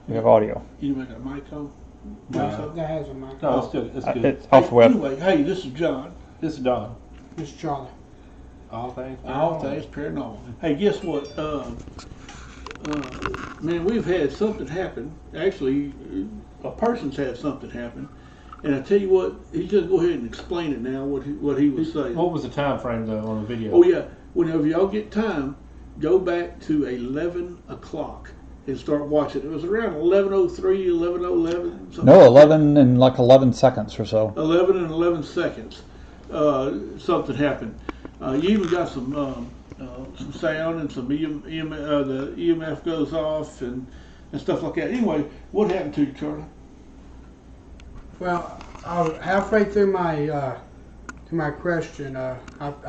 We have audio. You make a mic on? That has a mic. No, it's good. It's good. It's off the web. Anyway, hey, this is John. This is Don. It's Charlie. All things. All things paranormal. Hey, guess what? Man, we've had something happen. Actually, a person's had something happen. And I tell you what, he's going to go ahead and explain it now, what he was saying. What was the time frame, though, on the video? Oh, yeah. Whenever y'all get time, go back to 11 o'clock and start watching. It was around 11:03, 11:11. No, 11 and like 11 seconds or so. 11 and 11 seconds. Something happened. You even got some sound and some the EMF goes off and stuff like that. Anyway, what happened to you, Charlie? Well, I was halfway through my question. I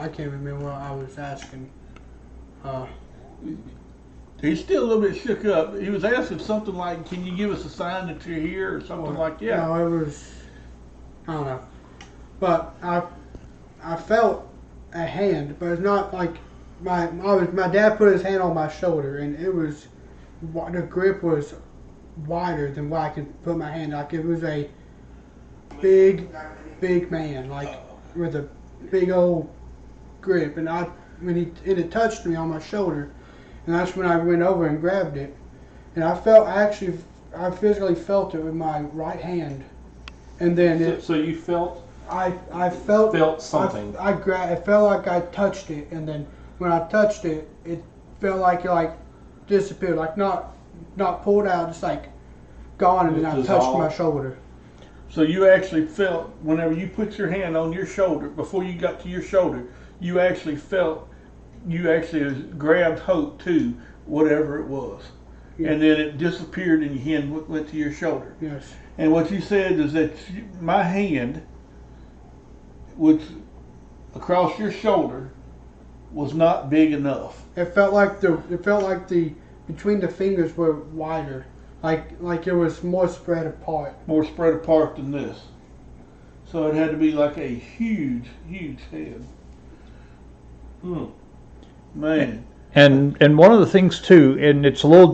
can't remember what I was asking. He's still a little bit shook up. He was asking something like, "Can you give us a sign that you're here?" or something like that. No, it was, I don't know. But I felt a hand, but it's not like my dad put his hand on my shoulder, and it was, the grip was wider than what I could put my hand. Like it was a big man, like with a big old grip, and it touched me on my shoulder, and that's when I went over and grabbed it, and I physically felt it with my right hand, and then So you felt? I felt something. It felt like I touched it, and then when I touched it, it felt like it disappeared, like not pulled out, just like gone, and then I touched my shoulder. So you actually felt, whenever you put your hand on your shoulder, before you got to your shoulder, you actually grabbed hold to whatever it was. Yeah. And then it disappeared and your hand went to your shoulder. Yes. And what you said is that my hand, which across your shoulder, was not big enough. It felt like the between the fingers were wider. Like it was more spread apart. More spread apart than this. So it had to be like a huge head. Man. And one of the things too, and it's a little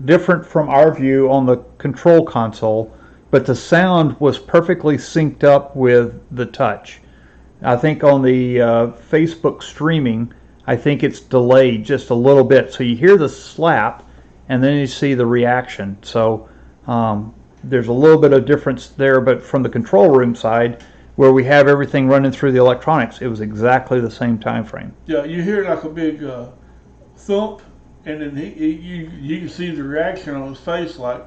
different from our view on the control console, but the sound was perfectly synced up with the touch. I think on the Facebook streaming, I think it's delayed just a little bit. So you hear the slap, and then you see the reaction. So there's a little bit of difference there, but from the control room side, where we have everything running through the electronics, it was exactly the same time frame. Yeah, you hear like a big thump, and then you can see the reaction on his face, like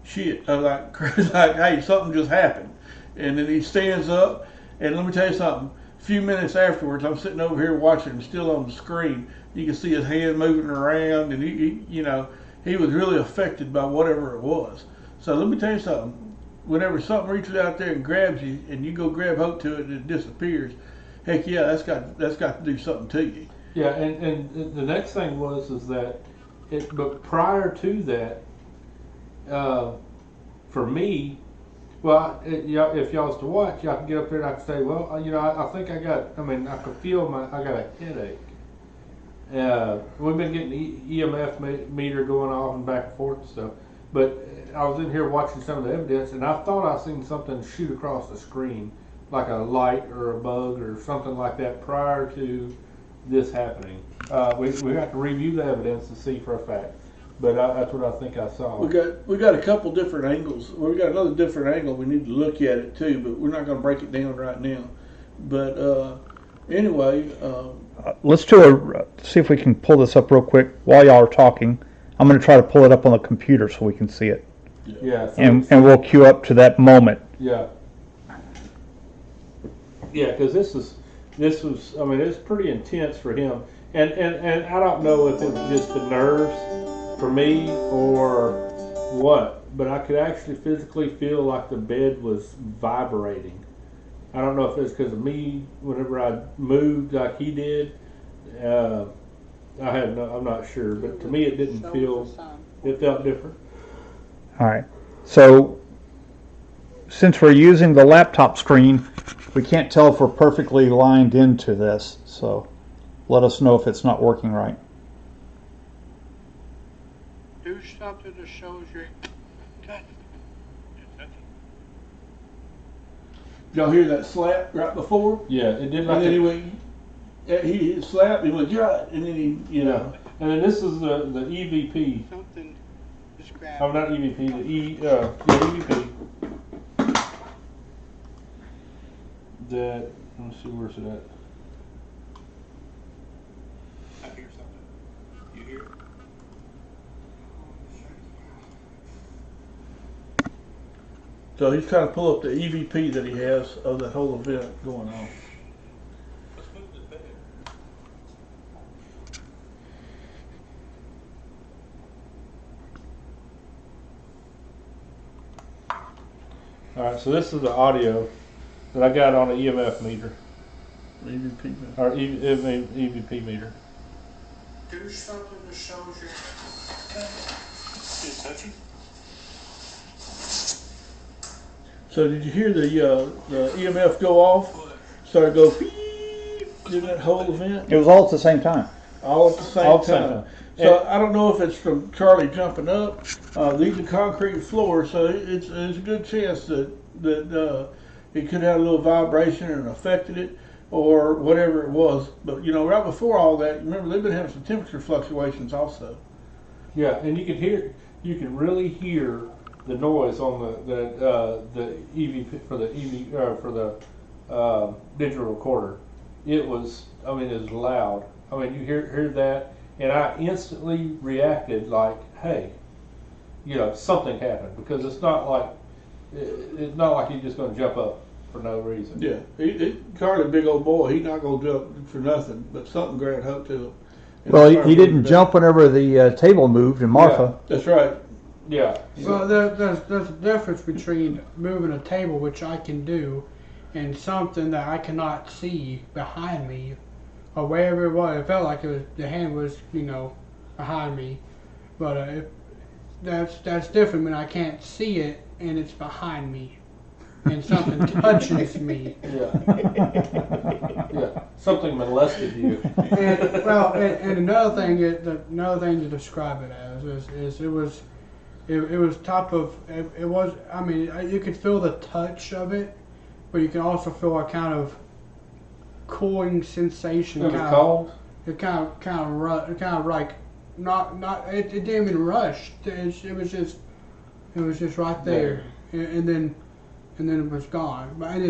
shit, like hey, something just happened. And then he stands up, and let me tell you something. A few minutes afterwards, I'm sitting over here watching him, still on the screen. You can see his hand moving around, and he was really affected by whatever it was. So let me tell you something. Whenever something reaches out there and grabs you, and you go grab hold to it and it disappears, heck yeah, that's got to do something to you. Yeah, and the next thing is that but prior to that, for me, well, if y'all was to watch, y'all can get up there and I can say, well, I think I could feel I got a headache. We've been getting the EMF meter going off and back and forth and stuff, but I was in here watching some of the evidence, and I thought I seen something shoot across the screen, like a light or a bug or something like that prior to this happening. We have to review the evidence and see for a fact, but that's what I think I saw. We got a couple different angles. We got another different angle. We need to look at it too, but we're not going to break it down right now. But anyway, let's see if we can pull this up real quick while y'all are talking. I'm going to try to pull it up on the computer so we can see it. Yeah. And we'll cue up to that moment. Yeah. Yeah, because this was, it's pretty intense for him. And I don't know if it was just the nerves for me or what, but I could actually physically feel like the bed was vibrating. I don't know if it's because of me whenever I moved like he did. I'm not sure, but to me it didn't feel, it felt different. All right. So since we're using the laptop screen, we can't tell if we're perfectly lined into this. So let us know if it's not working right. Do Do something that shows you're touching. Y'all hear that slap right before? Yeah, it did And like then he a, went, he slapped, he went, "Yeah," and then he, you know. and then this is the EVP. Something just grabbed. Oh, not EVP. The EVP. That, let me see, where's it at? I hear something. You hear? So he's trying to pull up the EVP that he has of that whole event going on. Let's move this bed. Alright, so this is the audio that I got on an EMF meter. EVP. Man. Or EVP meter. Do something that shows you're Is it touching? So did you hear the EMF go off? Started to go beep in that whole event, It was all at the same time. all at the same All at the same time. time. So I don't know if it's from Charlie jumping up. These are concrete floors, so it's a good chance that it could have a little vibration and affected it, or whatever it was. But you know, right before all that, remember they've been having some temperature fluctuations also. Yeah, and you can really hear the noise on the EVP for the digital recorder. It was loud. I mean, you hear that, and I instantly reacted like, hey, something happened, because it's not like he's just going to jump up for no reason. Yeah, Charlie, a big old boy, he's not gonna jump for nothing. But something grabbed hook to him. And Well, started he didn't moving jump whenever the table moved, and Martha. back. That's right. Yeah. Well, there's a difference between moving a table, which I can do, and something that I cannot see behind me, or wherever it was. It felt like the hand was, behind me, but that's different when I can't see it and it's behind me, and something touches me. Yeah. Yeah. Something molested you. And another thing to describe it as is it was top of it was. I mean, you could feel the touch of it, but you can also feel a kind of cooling sensation. It was cold. It kind of like not. It didn't even rush. It was just right there, and then it was gone. But I didn't.